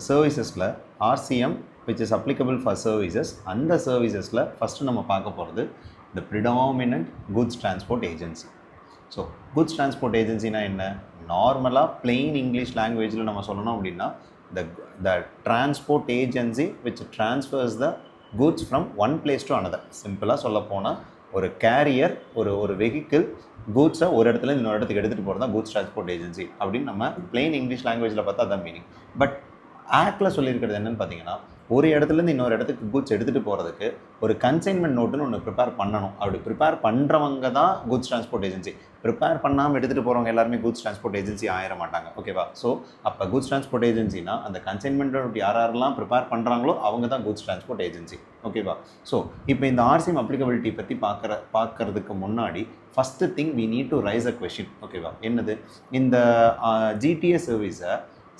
சர்வீசஸில் RCM which is applicable for services, அந்த சர்வீசஸில் first நம்ம பார்க்க போகிறது the predominant goods transport agency. So goods transport agencyனா என்ன? நார்மலாக plain இங்கிலீஷ் லாங்குவேஜில் நம்ம சொல்லணும் அப்படின்னா the transport agency which transfers the goods from one place to another. சிம்பிளாக சொல்ல போனால் ஒரு கேரியர் ஒரு வெஹிக்கிள் கூட்ஸை ஒரு இடத்துல இன்னொரு இடத்துக்கு எடுத்துகிட்டு போகிறது தான் கூட்ஸ் டிரான்ஸ்போர்ட் ஏஜென்சி அப்படின்னு நம்ம பிளெயின் இங்கிலீஷ் லாங்குவேஜில் பார்த்தா அதான் மீனிங். பட் ஆக்டில் சொல்லியிருக்கிறது என்னென்னு பார்த்தீங்கன்னா, ஒரு இடத்துலேருந்து இன்னொரு இடத்துக்கு கூட்ஸ் எடுத்துகிட்டு போகிறதுக்கு ஒரு கன்சைன்மெண்ட் நோட்டுன்னு ஒன்று ப்ரிப்பேர் பண்ணணும். அப்படி ப்ரிப்பேர் பண்ணுறவங்க தான் கூட்ஸ் டிரான்ஸ்போர்ட் ஏஜென்சி. ப்ரிப்பேர் பண்ணாமல் எடுத்துகிட்டு போகிறவங்க எல்லாருமே கூட்ஸ் டிரான்ஸ்போர்ட் ஏஜென்சி ஆயிட மாட்டாங்க. ஓகேவா? ஸோ அப்போ கூட்ஸ் டிரான்ஸ்போர்ட் ஏஜென்சினா அந்த கன்சைன்மெண்ட் நோட் யாரெல்லாம் ப்ரிப்பேர் பண்ணுறாங்களோ அவங்க தான் கூட்ஸ் டிரான்ஸ்போர்ட் ஏஜென்சி. ஓகேவா? ஸோ இப்போ இந்த RCM அப்ளிகபிலிட்டி பற்றி பார்க்கறதுக்கு முன்னாடி first thing we need to raise a question. ஓகேவா? என்னது? இந்த GTA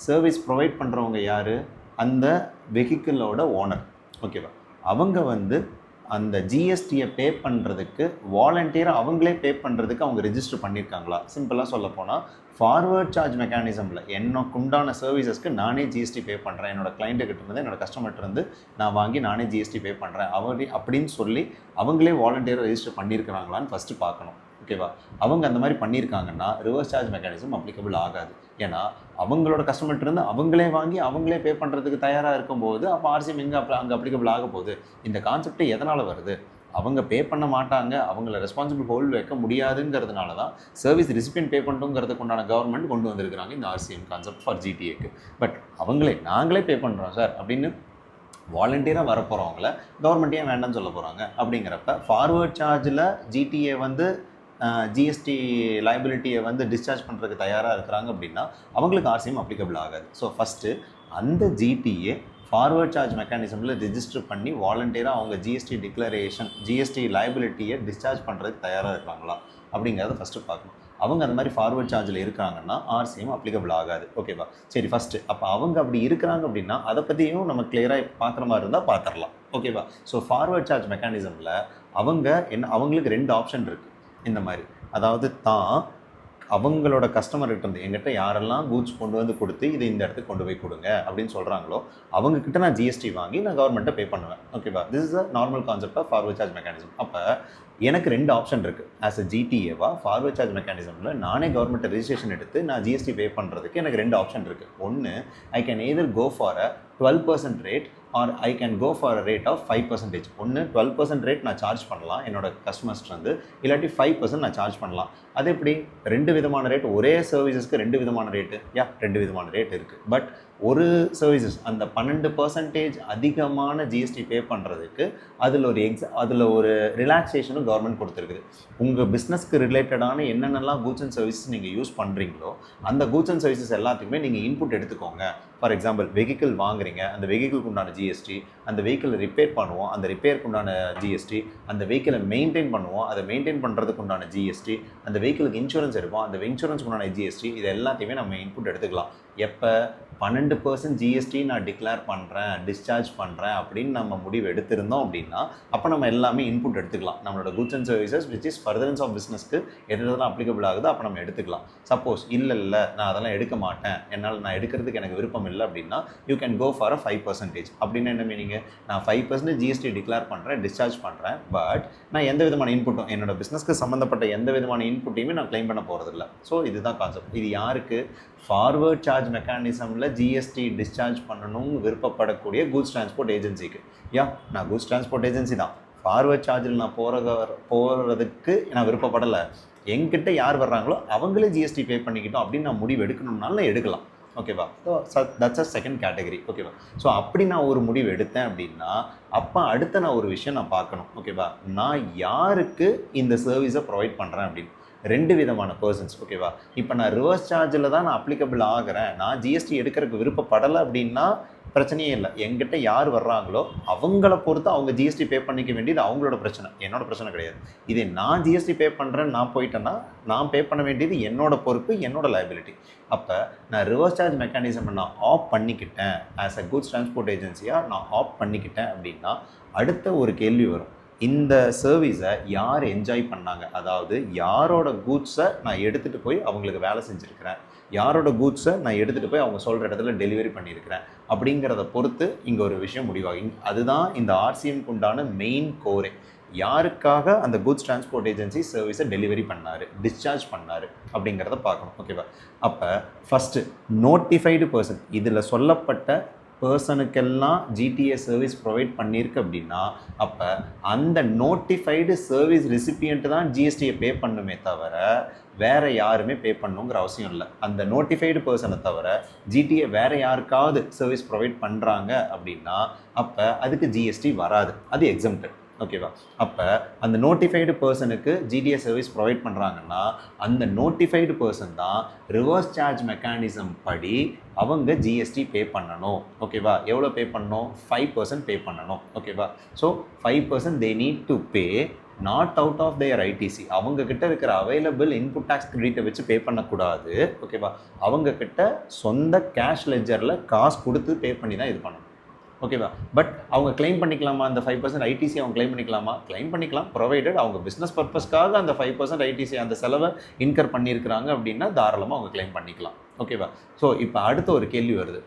சர்வீஸ் ப்ரொவைட் பண்ணுறவங்க யார்? அந்த வெஹிக்கிளோட ஓனர். ஓகேவா? அவங்க அந்த ஜிஎஸ்டியை பே பண்ணுறதுக்கு வாலண்டியராக அவங்களே பே பண்ணுறதுக்கு அவங்க ரெஜிஸ்டர் பண்ணியிருக்காங்களா? சிம்பிளாக சொல்ல போனால் ஃபார்வர்ட் சார்ஜ் மெக்கானிசமில் எனக்கு உண்டான சர்வீசஸ்க்கு நானே ஜிஎஸ்டி பே பண்ணுறேன், என்னோடய கிளைண்ட்டுக்கிட்ட இருந்து என்னோடய கஸ்டமர்கிட்ட நான் வாங்கி நானே ஜிஎஸ்டி பே பண்ணுறேன் அப்படின்னு சொல்லி அவங்களே வாலண்டியராக ரெஜிஸ்டர் பண்ணியிருக்கிறாங்களான்னு ஃபஸ்ட்டு பார்க்கணும். ஓகேவா? அவங்க அந்த மாதிரி பண்ணியிருக்காங்கன்னா ரிவர்ஸ் சார்ஜ் மெக்கானிசம் அப்ளிகபிள் ஆகாது. ஏன்னா அவங்களோட கஸ்டமர்கிட்ட அவங்களே வாங்கி அவங்களே பே பண்ணுறதுக்கு தயாராக இருக்கும்போது அப்போ RCM அங்கே அப்ளிகபிள் ஆக போகுது. இந்த கான்செப்ட் எதனால் வருது? அவங்க பே பண்ண மாட்டாங்க, அவங்கள ரெஸ்பான்சிபிள் ஹோல்டு வைக்க முடியாதுங்கிறதுனால தான் சர்வீஸ் ரெசிபியன்ட் பே பண்ணுறதுக்கு உண்டான கவர்மெண்ட் கொண்டு வந்திருக்கிறாங்க இந்த RCM கான்செப்ட் ஃபார் GTAக்கு. பட் நாங்களே பே பண்ணுறோம் சார் அப்படின்னு வாலண்டியராக வரப்போகிறவங்கள கவர்மெண்ட்டே வேண்டாம்னு சொல்ல போகிறாங்க. அப்படிங்கிறப்ப ஃபார்வர்ட் சார்ஜில் GTA ஜிஎஸ்டி லைபிலிட்டியை டிஸ்சார்ஜ் பண்ணுறதுக்கு தயாராக இருக்கிறாங்க அப்படின்னா அவங்களுக்கு RCM அப்ளிகபிள் ஆகாது. ஸோ ஃபஸ்ட்டு அந்த GTA ஃபார்வர்ட் சார்ஜ் மெக்கானிசமில் ரெஜிஸ்டர் பண்ணி வாலண்டியராக அவங்க ஜிஎஸ்டி லைபிலிட்டியை டிஸ்சார்ஜ் பண்ணுறதுக்கு தயாராக இருக்கிறாங்களா அப்படிங்கிறத ஃபஸ்ட்டு பார்க்கணும். அவங்க அந்த மாதிரி ஃபார்வர்ட் சார்ஜில் இருக்காங்கன்னா RCM அப்ளிகபிள் ஆகாது. ஓகேவா? சரி, ஃபஸ்ட்டு அப்போ அவங்க அப்படி இருக்கிறாங்க அப்படின்னா அதை பற்றியும் நம்ம கிளியராக பார்க்குற மாதிரி இருந்தால் பார்த்துடலாம். ஓகேவா? ஸோ ஃபார்வர்ட் சார்ஜ் மெக்கானிசமில் அவங்களுக்கு 2 ஆப்ஷன் இருக்குது. இந்த மாதிரி, அதாவது அவங்களோட கஸ்டமர்கிட்ட இருந்து எங்கிட்ட யாரெல்லாம் கூட்ஸ் கொண்டு கொடுத்து இதை இந்த இடத்துக்கு கொண்டு போய் கொடுங்க அப்படின்னு சொல்கிறாங்களோ அவங்கக்கிட்ட நான் ஜிஎஸ்டி வாங்கி நான் கவர்மெண்ட்டை பே பண்ணுவேன். ஓகேவா? This is a normal concept of forward charge mechanism. அப்போ எனக்கு 2 ஆப்ஷன் இருக்குது. ஆஸ் அ GTAவா ஃபார்வர்ட் சார்ஜ் மெக்கானிசமில் நானே கவர்மெண்ட்டை ரெஜிஸ்ட்ரேஷன் எடுத்து நான் ஜிஎஸ்டி பே பண்ணுறதுக்கு எனக்கு 2 ஆப்ஷன் இருக்குது. ஒன்று, I can either go for a 12% rate or I can go for a rate of 5%. ஒன்று 12% ரேட் நான் சார்ஜ் பண்ணலாம் என்னோட கஸ்டமர்ஸ்ட்டு, இல்லாட்டி 5% நான் சார்ஜ் பண்ணலாம். அது எப்படி? 2 விதமான ரேட், ஒரே சர்வீசஸ்க்கு 2 விதமான ரேட்டு. 2 விதமான ரேட் இருக்குது. பட் ஒரு சர்வீசஸ் அந்த 12% அதிகமான ஜிஎஸ்டி பே பண்ணுறதுக்கு அதில் ஒரு ரிலாக்ஸேஷனும் கவர்மெண்ட் கொடுத்துருக்குது. உங்கள் பிஸ்னஸ்க்கு ரிலேட்டடான என்னென்னலாம் கூட்ஸ் அண்ட் சர்வீசஸ் நீங்கள் யூஸ் பண்ணுறீங்களோ அந்த கூட்ஸ் அண்ட் சர்வீசஸ் எல்லாத்துக்குமே நீங்கள் இன்புட் எடுத்துக்கோங்க. ஃபார் எக்ஸாம்பிள், வெஹிக்கிள் வாங்குறீங்க, அந்த வெஹிக்கிளுக்கு உண்டான ஜிஎஸ்டி, அந்த வெஹிக்கிளை ரிப்பேர் பண்ணுவோம், அந்த ரிப்பேருக்கு உண்டான ஜிஎஸ்டி, அந்த வெஹிக்கிளை மெயின்டைன் பண்ணுவோம், அதை மெயின்டைன் பண்ணுறதுக்கு உண்டான ஜிஎஸ்டி, அந்த வெஹிக்கிளுக்கு இன்சூரன்ஸ் எடுப்போம், அந்த இன்சூரன்ஸ்க்கு உண்டான ஜிஎஸ்டி, இது எல்லாத்தையுமே நம்ம இன்புட் எடுத்துக்கலாம். எப்போ 12% ஜிஎஸ்டி நான் டிக்ளேர் பண்ணுறேன், டிஸ்சார்ஜ் பண்ணுறேன் அப்படின்னு நம்ம முடிவு எடுத்திருந்தோம் அப்படின்னா அப்போ நம்ம எல்லாமே இன்புட் எடுத்துக்கலாம். நம்மளோட goods and services which is furtherance of பிஸ்னஸ்க்கு எதெல்லாம் அப்ளிகபிள் ஆகுதோ அப்போ நம்ம எடுத்துக்கலாம். சப்போஸ் இல்லை நான் அதெல்லாம் எடுக்க மாட்டேன், நான் எடுக்கிறதுக்கு எனக்கு விருப்பம் இல்லை அப்படின்னா you can go for a 5%. அப்படின்னு என்ன மீனிங்க? நான் 5% ஜிஎஸ்டி டிக்ளேர் பண்ணுறேன், டிஸ்சார்ஜ் பண்ணுறேன், பட் நான் எந்த விதமான இன்புட்டும் என்னோட பிஸ்னஸ்க்கு சம்மந்தப்பட்ட எந்த விதமான இன்புட்டையுமே நான் கிளைம் பண்ண போகிறதில்ல. ஸோ இதுதான் கான்செப்ட். இது யாருக்கு? ஃபார்வர்ட் சார்ஜ் மெக்கானிசமில் ஜிஎஸ்டி டிஸ்சார்ஜ் பண்ணணும்னு விருப்பப்படக்கூடிய கூட்ஸ் டிரான்ஸ்போர்ட் ஏஜென்சிக்கு. நான் கூட்ஸ் டிரான்ஸ்போர்ட் ஏஜென்சி தான், ஃபார்வர்ட் சார்ஜில் நான் போகிறதுக்கு நான் விருப்பப்படலை, என்கிட்ட யார் வர்றாங்களோ அவங்களே ஜிஎஸ்டி பே பண்ணிக்கிட்டோம் அப்படின்னு நான் முடிவு எடுக்கணும்னாலும் எடுக்கலாம். ஓகேவா? So that's a second category. ஓகேவா? ஸோ அப்படி நான் ஒரு முடிவு எடுத்தேன் அப்படின்னா அப்போ அடுத்த நான் ஒரு விஷயம் நான் பார்க்கணும். ஓகேவா? நான் யாருக்கு இந்த சர்வீஸை ப்ரொவைட் பண்ணுறேன் அப்படின்னு 2 விதமான பர்சன்ஸ். ஓகேவா? இப்போ நான் ரிவர்ஸ் சார்ஜில் தான் நான் அப்ளிகபிள் ஆகிறேன், நான் ஜிஎஸ்டி எடுக்கிறதுக்கு விருப்பப்படலை அப்படின்னா பிரச்சனையே இல்லை. என்கிட்ட யார் வர்றாங்களோ அவங்கள பொறுத்து அவங்க ஜிஎஸ்டி பே பண்ணிக்க வேண்டியது அவங்களோட பிரச்சனை, என்னோட பிரச்சனை கிடையாது. இதே நான் ஜிஎஸ்டி பே பண்ணுறேன்னு நான் போயிட்டேன்னா நான் பே பண்ண வேண்டியது என்னோட பொறுப்பு, என்னோட லைபிலிட்டி. அப்போ நான் ரிவர்ஸ் சார்ஜ் மெக்கானிசம் நான் ஆஃப் பண்ணிக்கிட்டேன், ஆஸ் அ கூட்ஸ் டிரான்ஸ்போர்ட் ஏஜென்சியாக நான் ஆஃப் பண்ணிக்கிட்டேன் அப்படின்னா அடுத்த ஒரு கேள்வி வரும். இந்த சர்வீஸை யார் என்ஜாய் பண்ணாங்க, அதாவது யாரோட கூட்ஸை நான் எடுத்துகிட்டு போய் அவங்களுக்கு வேலை செஞ்சுருக்கிறேன், யாரோட கூட்ஸை நான் எடுத்துகிட்டு போய் அவங்க சொல்கிற இடத்துல டெலிவரி பண்ணியிருக்கிறேன் அப்படிங்கிறத பொறுத்து இங்கே ஒரு விஷயம் முடிவாகும். அதுதான் இந்த ஆர்சிஎம்க்கு உண்டான மெயின் கோரே. யாருக்காக அந்த குட்ஸ் டிரான்ஸ்போர்ட் ஏஜென்சி சர்வீஸை டெலிவரி பண்ணார், டிஸ்சார்ஜ் பண்ணார் அப்படிங்கிறத பார்க்கணும். ஓகேவா? அப்போ ஃபஸ்ட்டு நோட்டிஃபைடு பர்சன், இதில் சொல்லப்பட்ட பர்சனுக்கெல்லாம் ஜிடிஏ சர்வீஸ் ப்ரொவைட் பண்ணியிருக்கு அப்படின்னா அப்போ அந்த நோட்டிஃபைடு சர்வீஸ் ரெசிபியன்ட்டு தான் ஜிஎஸ்டியை பே பண்ணுமே தவிர வேறு யாருமே பே பண்ணணுங்கிற அவசியம் இல்லை. அந்த நோட்டிஃபைடு பர்சனை தவிர ஜிடிஏ வேறு யாருக்காவது சர்வீஸ் ப்ரொவைட் பண்ணுறாங்க அப்படின்னா அப்போ அதுக்கு ஜிஎஸ்டி வராது, அது எக்ஸம்ப்டட். ஓகேவா? அப்போ அந்த நோட்டிஃபைடு பர்சனுக்கு ஜிடிஏ சர்வீஸ் ப்ரொவைட் பண்ணுறாங்கன்னா அந்த நோட்டிஃபைடு பர்சன் தான் ரிவர்ஸ் சார்ஜ் மெக்கானிசம் படி அவங்க ஜிஎஸ்டி பே பண்ணணும். ஓகேவா? எவ்வளோ பே பண்ணணும்? 5% பே பண்ணணும். ஓகேவா? So 5% they need to pay not out of their ITC. அவங்கக்கிட்ட இருக்கிற அவைலபிள் இன்புட் டேக்ஸ் கிரெடிட்டை வச்சு பே பண்ணக்கூடாது. ஓகேவா? அவங்கக்கிட்ட சொந்த கேஷ் லெஜரில் காசு கொடுத்து பே பண்ணி தான் இது பண்ணணும். ஓகேவா? பட் அவங்க கிளைம் பண்ணிக்கலாமா அந்த 5% ஐடிசி? அவங்க கிளைம் பண்ணிக்கலாமா? கிளைம் பண்ணிக்கலாம், ப்ரொவைடட் அவங்க பிஸ்னஸ் பர்பஸ்க்காக அந்த 5% ஐடிசி அந்த செலவை இன்கர் பண்ணியிருக்கிறாங்க அப்படின்னா தாராளமாக அவங்க கிளைம் பண்ணிக்கலாம். ஓகேவா? ஸோ இப்போ அடுத்த ஒரு கேள்வி வருது,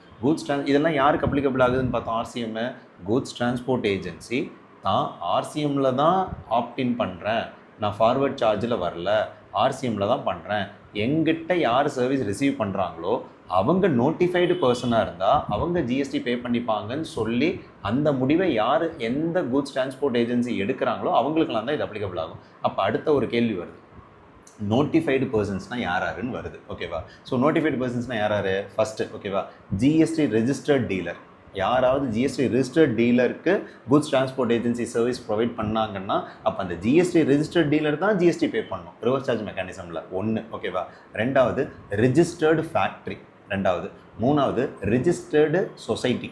இதெல்லாம் யாருக்கு அப்ளிகபிள் ஆகுதுன்னு பார்த்தோம். ஆர்சிஎம், கூட்ஸ் டிரான்ஸ்போர்ட் ஏஜென்சி நான் ஆர்சிஎம்மில் தான் ஆப்டின் பண்ணுறேன், நான் ஃபார்வர்ட் சார்ஜில் வரல, ஆர்சிஎம்மில் தான் பண்ணுறேன், எங்கிட்ட யார் சர்வீஸ் ரிசீவ் பண்ணுறாங்களோ அவங்க நோட்டிஃபைடு பர்சனாக இருந்தால் அவங்க ஜிஎஸ்டி பே பண்ணிப்பாங்கன்னு சொல்லி அந்த முடிவை யார் எந்த கூட்ஸ் டிரான்ஸ்போர்ட் ஏஜென்சி எடுக்கிறாங்களோ அவங்களுக்கெல்லாம் தான் இது அப்ளிகபிள் ஆகும். அப்போ அடுத்த ஒரு கேள்வி வருது, நோட்டிஃபைடு பர்சன்ஸ்னால் யாருன்னு வருது. ஓகேவா? ஸோ நோட்டிஃபைடு பர்சன்ஸ்னால் யார்? ஃபஸ்ட்டு ஓகேவா, ஜிஎஸ்டி ரெஜிஸ்டர்ட் டீலர். யாராவது ஜிஎஸ்டி ரெஜிஸ்டர்ட் டீலருக்கு goods transport agency service provide பண்ணாங்கன்னா அப்போ அந்த ஜிஎஸ்டி ரெஜிஸ்டர்ட் டீலர் தான் ஜிஎஸ்டி பே பண்ணணும் ரிவர்ஸ் சார்ஜ் மெக்கானிசமில். ஒன்று. ஓகேவா? ரெண்டாவது ரெஜிஸ்டர்டு ஃபேக்ட்ரி. ரெண்டாவது. மூணாவது ரெஜிஸ்டர்டு சொசைட்டி.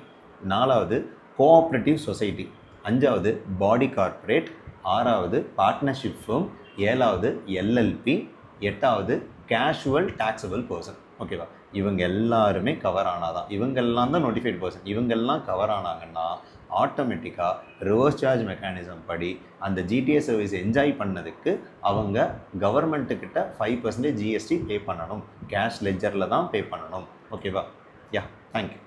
நாலாவது கோஆப்ரேட்டிவ் சொசைட்டி. அஞ்சாவது பாடி கார்ப்பரேட். ஆறாவது பார்ட்னர்ஷிப் ஃபர்ம். ஏழாவது எல்எல்பி. எட்டாவது கேஷுவல் டாக்ஸபிள் பர்சன். ஓகேவா? இவங்க எல்லாருமே கவர் ஆனாதான், இவங்கெல்லாம் தான் நோட்டிஃபைடு பர்சன். இவங்கெல்லாம் கவர் ஆனாங்கன்னா ஆட்டோமேட்டிக்காக ரிவர்ஸ் சார்ஜ் மெக்கானிசம் படி அந்த ஜிடிஏ சர்வீஸ் என்ஜாய் பண்ணதுக்கு அவங்க கவர்மெண்ட்டுக்கிட்ட 5% ஜிஎஸ்டி பே பண்ணணும், கேஷ் லெஜரில் தான் பே பண்ணணும். ஓகேவா? யா, தேங்க்யூ.